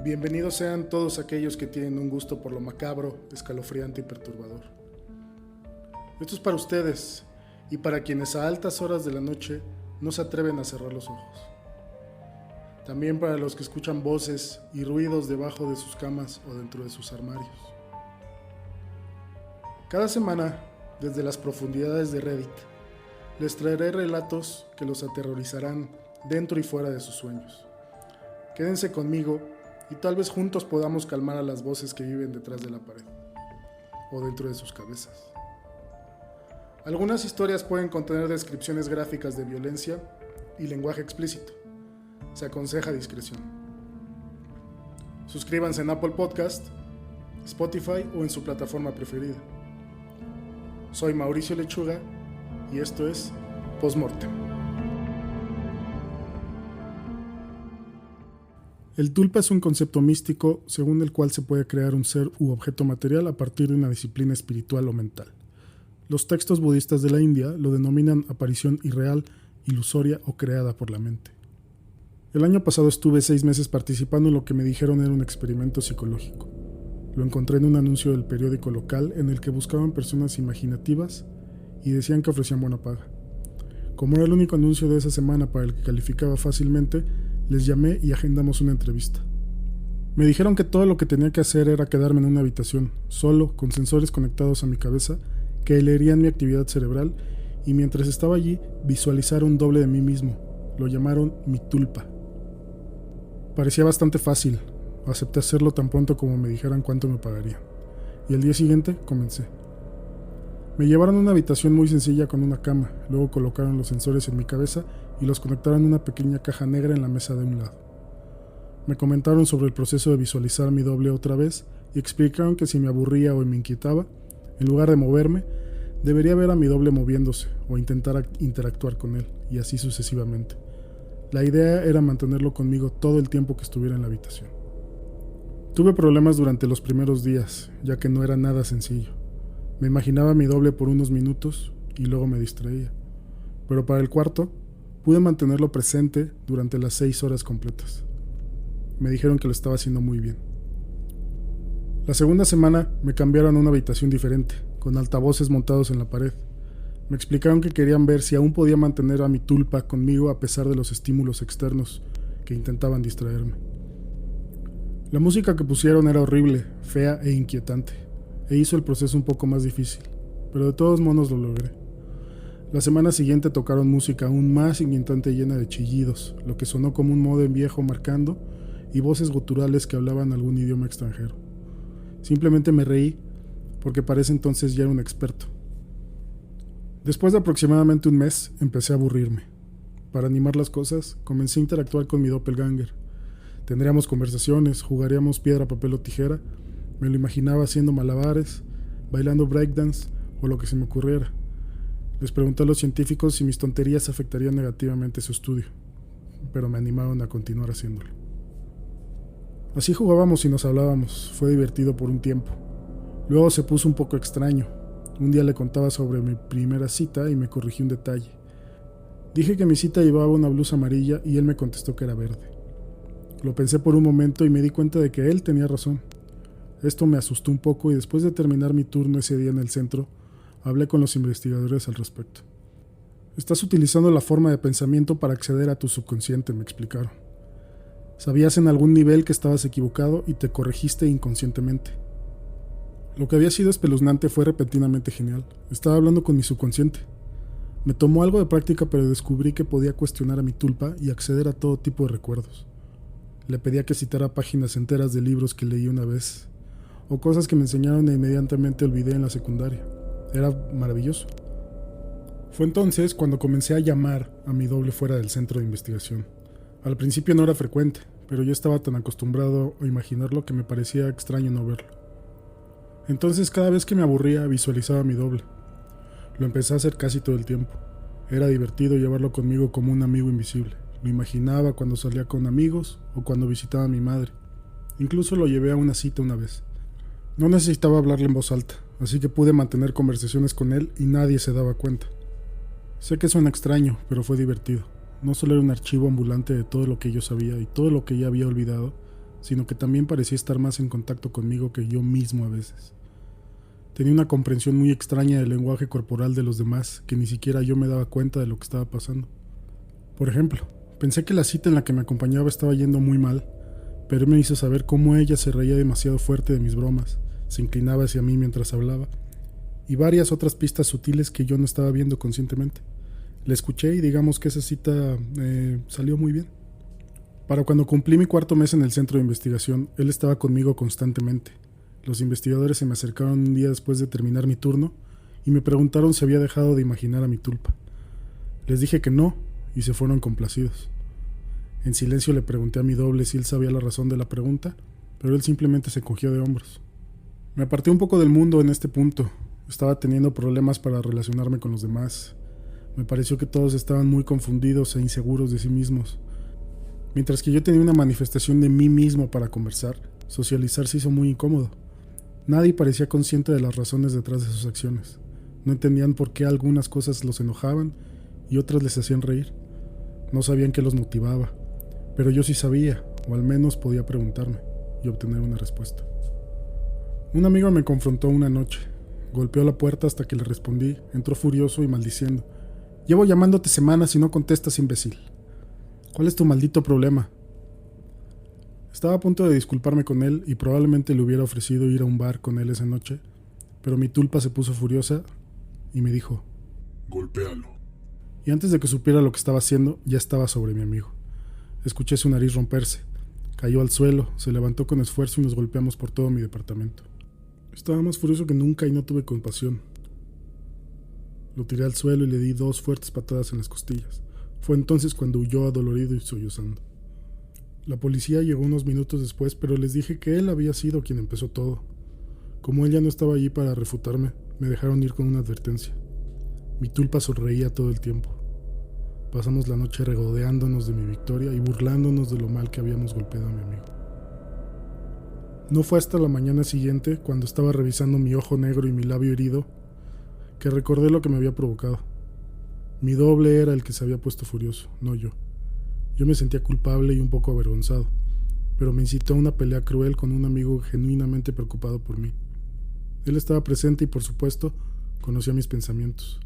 Bienvenidos sean todos aquellos que tienen un gusto por lo macabro, escalofriante y perturbador. Esto es para ustedes y para quienes a altas horas de la noche no se atreven a cerrar los ojos. También para los que escuchan voces y ruidos debajo de sus camas o dentro de sus armarios. Cada semana, desde las profundidades de Reddit, les traeré relatos que los aterrorizarán dentro y fuera de sus sueños. Quédense conmigo y tal vez juntos podamos calmar a las voces que viven detrás de la pared o dentro de sus cabezas. Algunas historias pueden contener descripciones gráficas de violencia y lenguaje explícito. Se aconseja discreción. Suscríbanse en Apple Podcast, Spotify o en su plataforma preferida. Soy Mauricio Lechuga y esto es Postmortem. El tulpa es un concepto místico según el cual se puede crear un ser u objeto material a partir de una disciplina espiritual o mental. Los textos budistas de la India lo denominan aparición irreal, ilusoria o creada por la mente. El año pasado estuve 6 meses participando en lo que me dijeron era un experimento psicológico. Lo encontré en un anuncio del periódico local en el que buscaban personas imaginativas y decían que ofrecían buena paga. Como era el único anuncio de esa semana para el que calificaba fácilmente, les llamé y agendamos una entrevista. Me dijeron que todo lo que tenía que hacer era quedarme en una habitación, solo, con sensores conectados a mi cabeza, que leerían mi actividad cerebral y mientras estaba allí, visualizar un doble de mí mismo. Lo llamaron mi tulpa. Parecía bastante fácil. Acepté hacerlo tan pronto como me dijeran cuánto me pagarían. Y el día siguiente comencé. Me llevaron a una habitación muy sencilla con una cama, luego colocaron los sensores en mi cabeza y los conectaron a una pequeña caja negra en la mesa de un lado. Me comentaron sobre el proceso de visualizar mi doble otra vez y explicaron que si me aburría o me inquietaba, en lugar de moverme, debería ver a mi doble moviéndose o intentar interactuar con él, y así sucesivamente. La idea era mantenerlo conmigo todo el tiempo que estuviera en la habitación. Tuve problemas durante los primeros días, ya que no era nada sencillo. Me imaginaba a mi doble por unos minutos y luego me distraía. Pero para el cuarto, pude mantenerlo presente durante las 6 horas completas. Me dijeron que lo estaba haciendo muy bien. La segunda semana me cambiaron a una habitación diferente, con altavoces montados en la pared. Me explicaron que querían ver si aún podía mantener a mi tulpa conmigo a pesar de los estímulos externos que intentaban distraerme. La música que pusieron era horrible, fea e inquietante, e hizo el proceso un poco más difícil, pero de todos modos lo logré. La semana siguiente tocaron música aún más inquietante llena de chillidos, lo que sonó como un modem viejo marcando y voces guturales que hablaban algún idioma extranjero. Simplemente me reí, porque para ese entonces ya era un experto. Después de aproximadamente un mes, empecé a aburrirme. Para animar las cosas, comencé a interactuar con mi doppelganger. Tendríamos conversaciones, jugaríamos piedra, papel o tijera. Me lo imaginaba haciendo malabares, bailando breakdance o lo que se me ocurriera. Les pregunté a los científicos si mis tonterías afectarían negativamente su estudio, pero me animaron a continuar haciéndolo. Así jugábamos y nos hablábamos. Fue divertido por un tiempo. Luego se puso un poco extraño. Un día le contaba sobre mi primera cita y me corrigió un detalle. Dije que mi cita llevaba una blusa amarilla y él me contestó que era verde. Lo pensé por un momento y me di cuenta de que él tenía razón. Esto me asustó un poco y después de terminar mi turno ese día en el centro, hablé con los investigadores al respecto. Estás utilizando la forma de pensamiento para acceder a tu subconsciente, me explicaron. Sabías en algún nivel que estabas equivocado y te corregiste inconscientemente. Lo que había sido espeluznante fue repentinamente genial. Estaba hablando con mi subconsciente. Me tomó algo de práctica, pero descubrí que podía cuestionar a mi tulpa y acceder a todo tipo de recuerdos. Le pedía que citara páginas enteras de libros que leí una vez, o cosas que me enseñaron e inmediatamente olvidé en la secundaria. Era maravilloso. Fue entonces cuando comencé a llamar a mi doble fuera del centro de investigación. Al principio no era frecuente, pero yo estaba tan acostumbrado a imaginarlo que me parecía extraño no verlo. Entonces cada vez que me aburría visualizaba a mi doble. Lo empecé a hacer casi todo el tiempo. Era divertido llevarlo conmigo como un amigo invisible. Lo imaginaba cuando salía con amigos o cuando visitaba a mi madre. Incluso lo llevé a una cita una vez. No necesitaba hablarle en voz alta, así que pude mantener conversaciones con él y nadie se daba cuenta. Sé que suena extraño, pero fue divertido. No solo era un archivo ambulante de todo lo que yo sabía y todo lo que ya había olvidado, sino que también parecía estar más en contacto conmigo que yo mismo a veces. Tenía una comprensión muy extraña del lenguaje corporal de los demás, que ni siquiera yo me daba cuenta de lo que estaba pasando. Por ejemplo, pensé que la cita en la que me acompañaba estaba yendo muy mal, pero él me hizo saber cómo ella se reía demasiado fuerte de mis bromas, se inclinaba hacia mí mientras hablaba, y varias otras pistas sutiles que yo no estaba viendo conscientemente. Le escuché y digamos que esa cita salió muy bien. Para cuando cumplí mi 4.º mes en el centro de investigación, él estaba conmigo constantemente. Los investigadores se me acercaron un día después de terminar mi turno y me preguntaron si había dejado de imaginar a mi tulpa. Les dije que no y se fueron complacidos. En silencio le pregunté a mi doble si él sabía la razón de la pregunta, pero él simplemente se encogió de hombros. Me aparté un poco del mundo en este punto. Estaba teniendo problemas para relacionarme con los demás. Me pareció que todos estaban muy confundidos e inseguros de sí mismos. Mientras que yo tenía una manifestación de mí mismo para conversar, socializar se hizo muy incómodo. Nadie parecía consciente de las razones detrás de sus acciones. No entendían por qué algunas cosas los enojaban y otras les hacían reír. No sabían qué los motivaba, pero yo sí sabía, o al menos podía preguntarme y obtener una respuesta. Un amigo me confrontó una noche. Golpeó la puerta hasta que le respondí. Entró furioso y maldiciendo. «Llevo llamándote semanas y no contestas, imbécil. ¿Cuál es tu maldito problema?» Estaba a punto de disculparme con él y probablemente le hubiera ofrecido ir a un bar con él esa noche, pero mi tulpa se puso furiosa y me dijo: «Golpéalo». Y antes de que supiera lo que estaba haciendo, ya estaba sobre mi amigo. Escuché su nariz romperse. Cayó al suelo, se levantó con esfuerzo y nos golpeamos por todo mi departamento. Estaba más furioso que nunca y no tuve compasión. Lo tiré al suelo y le di 2 fuertes patadas en las costillas. Fue entonces cuando huyó adolorido y sollozando. La policía llegó unos minutos después, pero les dije que él había sido quien empezó todo. Como él ya no estaba allí para refutarme, me dejaron ir con una advertencia. Mi tulpa sonreía todo el tiempo. Pasamos la noche regodeándonos de mi victoria y burlándonos de lo mal que habíamos golpeado a mi amigo. No fue hasta la mañana siguiente, cuando estaba revisando mi ojo negro y mi labio herido, que recordé lo que me había provocado. Mi doble era el que se había puesto furioso, no yo. Yo me sentía culpable y un poco avergonzado, pero me incitó a una pelea cruel con un amigo genuinamente preocupado por mí. Él estaba presente y, por supuesto, conocía mis pensamientos.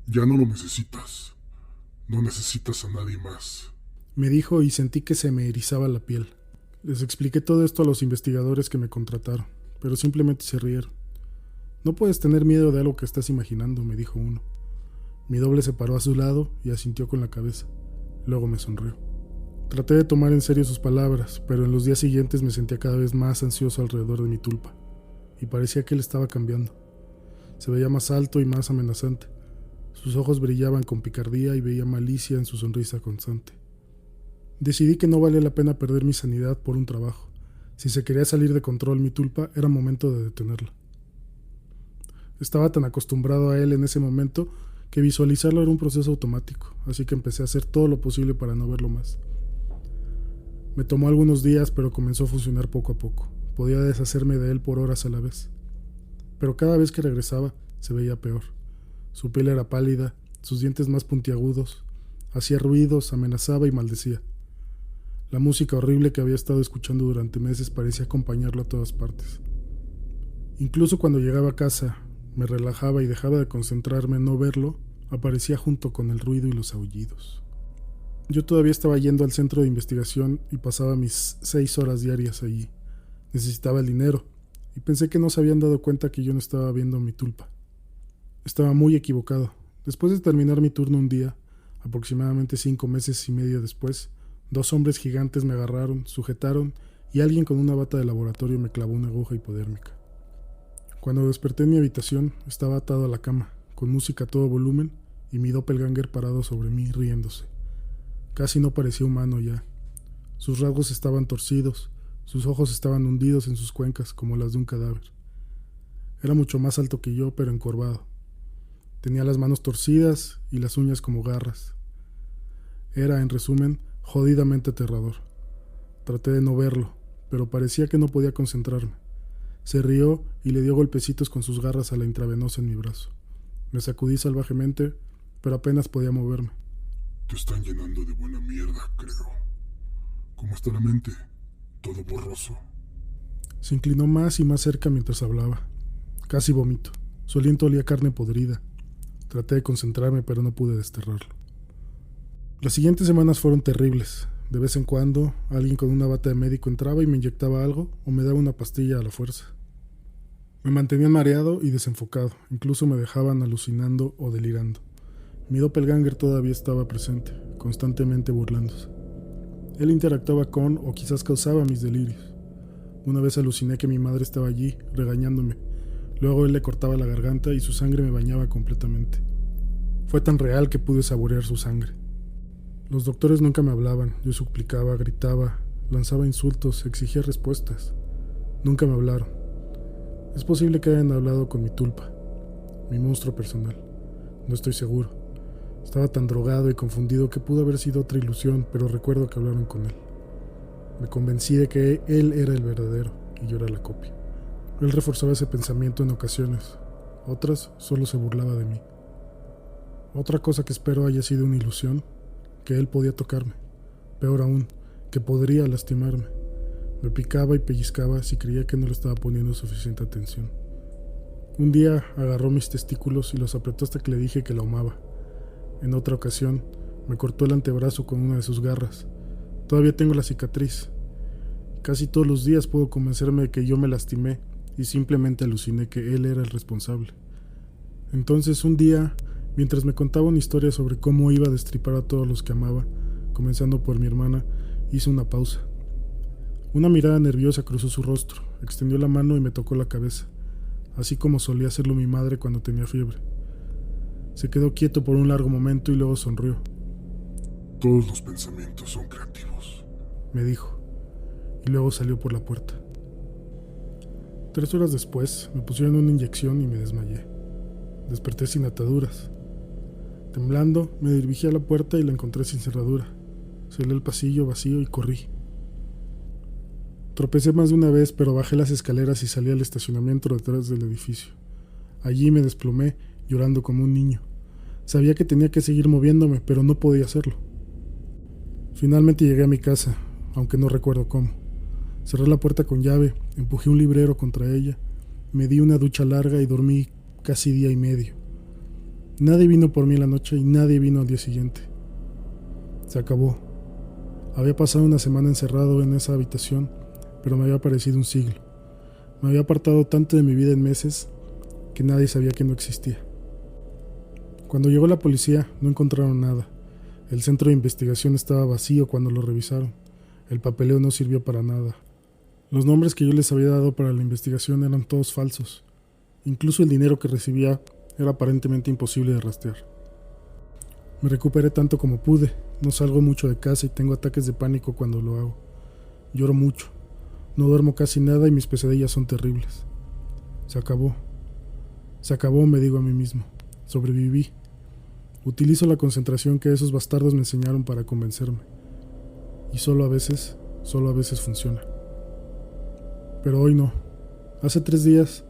«Ya no lo necesitas. No necesitas a nadie más», me dijo, y sentí que se me erizaba la piel. Les expliqué todo esto a los investigadores que me contrataron, pero simplemente se rieron. «No puedes tener miedo de algo que estás imaginando», me dijo uno. Mi doble se paró a su lado y asintió con la cabeza. Luego me sonrió. Traté de tomar en serio sus palabras, pero en los días siguientes me sentía cada vez más ansioso alrededor de mi tulpa, y parecía que él estaba cambiando. Se veía más alto y más amenazante. Sus ojos brillaban con picardía y veía malicia en su sonrisa constante. Decidí que no valía la pena perder mi sanidad por un trabajo. Si se quería salir de control mi tulpa, era momento de detenerla. Estaba tan acostumbrado a él en ese momento que visualizarlo era un proceso automático, así que empecé a hacer todo lo posible para no verlo más. Me tomó algunos días, pero comenzó a funcionar poco a poco. Podía deshacerme de él por horas a la vez. Pero cada vez que regresaba, se veía peor. Su piel era pálida, sus dientes más puntiagudos, hacía ruidos, amenazaba y maldecía. La música horrible que había estado escuchando durante meses parecía acompañarlo a todas partes. Incluso cuando llegaba a casa, me relajaba y dejaba de concentrarme en no verlo, aparecía junto con el ruido y los aullidos. Yo todavía estaba yendo al centro de investigación y pasaba mis 6 horas diarias allí. Necesitaba el dinero, y pensé que no se habían dado cuenta que yo no estaba viendo mi tulpa. Estaba muy equivocado. Después de terminar mi turno un día, aproximadamente 5 meses y medio después, 2 hombres gigantes me agarraron, sujetaron, y alguien con una bata de laboratorio me clavó una aguja hipodérmica. Cuando desperté en mi habitación, estaba atado a la cama, con música a todo volumen, y mi doppelganger parado sobre mí riéndose. Casi no parecía humano ya. Sus rasgos estaban torcidos, sus ojos estaban hundidos en sus cuencas como las de un cadáver. Era mucho más alto que yo, pero encorvado. Tenía las manos torcidas y las uñas como garras. Era, en resumen, jodidamente aterrador. Traté de no verlo, pero parecía que no podía concentrarme. Se rió y le dio golpecitos con sus garras a la intravenosa en mi brazo. Me sacudí salvajemente, pero apenas podía moverme. «Te están llenando de buena mierda, creo. ¿Cómo está la mente?» todo borroso. Se inclinó más y más cerca mientras hablaba. Casi vomito. Su aliento olía a carne podrida. Traté de concentrarme, pero no pude desterrarlo. Las siguientes semanas fueron terribles. De vez en cuando, alguien con una bata de médico entraba y me inyectaba algo o me daba una pastilla a la fuerza. Me mantenían mareado y desenfocado. Incluso me dejaban alucinando o delirando. Mi doppelganger todavía estaba presente, constantemente burlándose. Él interactuaba con o quizás causaba mis delirios. Una vez aluciné que mi madre estaba allí, regañándome. Luego él le cortaba la garganta y su sangre me bañaba completamente. Fue tan real que pude saborear su sangre. Los doctores nunca me hablaban. Yo suplicaba, gritaba, lanzaba insultos, exigía respuestas. Nunca me hablaron. Es posible que hayan hablado con mi tulpa, mi monstruo personal. No estoy seguro. Estaba tan drogado y confundido que pudo haber sido otra ilusión, pero recuerdo que hablaron con él. Me convencí de que él era el verdadero y yo era la copia. Él reforzaba ese pensamiento en ocasiones. Otras solo se burlaba de mí. Otra cosa que espero haya sido una ilusión, que él podía tocarme. Peor aún, que podría lastimarme. Me picaba y pellizcaba si creía que no le estaba poniendo suficiente atención. Un día agarró mis testículos y los apretó hasta que le dije que la amaba. En otra ocasión, me cortó el antebrazo con una de sus garras. Todavía tengo la cicatriz. Casi todos los días puedo convencerme de que yo me lastimé y simplemente aluciné que él era el responsable. Entonces un día, mientras me contaba una historia sobre cómo iba a destripar a todos los que amaba, comenzando por mi hermana, hizo una pausa. Una mirada nerviosa cruzó su rostro, extendió la mano y me tocó la cabeza, así como solía hacerlo mi madre cuando tenía fiebre. Se quedó quieto por un largo momento y luego sonrió. Todos los pensamientos son creativos, me dijo, y luego salió por la puerta. 3 horas después me pusieron una inyección y me desmayé. Desperté sin ataduras. Temblando, me dirigí a la puerta y la encontré sin cerradura. Salí al pasillo vacío y corrí. Tropecé más de una vez, pero bajé las escaleras y salí al estacionamiento detrás del edificio. Allí me desplomé, llorando como un niño. Sabía que tenía que seguir moviéndome, pero no podía hacerlo. Finalmente llegué a mi casa, aunque no recuerdo cómo. Cerré la puerta con llave, empujé un librero contra ella, me di una ducha larga y dormí casi día y medio. Nadie vino por mí en la noche y nadie vino al día siguiente. Se acabó. Había pasado una semana encerrado en esa habitación, pero me había parecido un siglo. Me había apartado tanto de mi vida en meses que nadie sabía que no existía. Cuando llegó la policía, no encontraron nada. El centro de investigación estaba vacío cuando lo revisaron. El papeleo no sirvió para nada. Los nombres que yo les había dado para la investigación eran todos falsos. Incluso el dinero que recibía era aparentemente imposible de rastrear. Me recuperé tanto como pude. No salgo mucho de casa y tengo ataques de pánico cuando lo hago. Lloro mucho. No duermo casi nada y mis pesadillas son terribles. Se acabó. Se acabó, me digo a mí mismo. Sobreviví. Utilizo la concentración que esos bastardos me enseñaron para convencerme. Y solo a veces funciona. Pero hoy no. Hace 3 días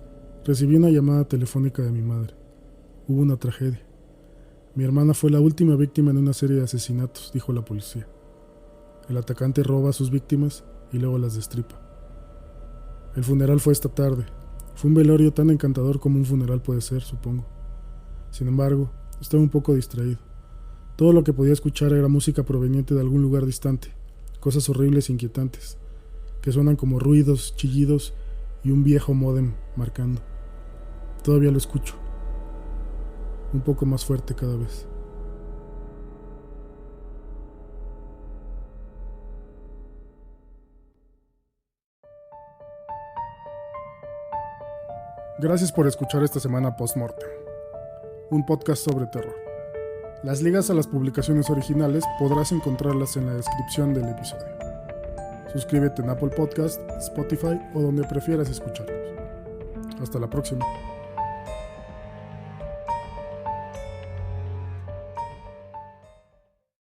recibí una llamada telefónica de mi madre. Hubo una tragedia. Mi hermana fue la última víctima en una serie de asesinatos, dijo la policía. El atacante roba a sus víctimas y luego las destripa. El funeral fue esta tarde. Fue un velorio tan encantador como un funeral puede ser, supongo. Sin embargo, estaba un poco distraído. Todo lo que podía escuchar era música proveniente de algún lugar distante, cosas horribles e inquietantes, que suenan como ruidos, chillidos y un viejo módem marcando. Todavía lo escucho. Un poco más fuerte cada vez. Gracias por escuchar esta semana Postmortem, un podcast sobre terror. Las ligas a las publicaciones originales podrás encontrarlas en la descripción del episodio. Suscríbete en Apple Podcast, Spotify o donde prefieras escucharlos. Hasta la próxima.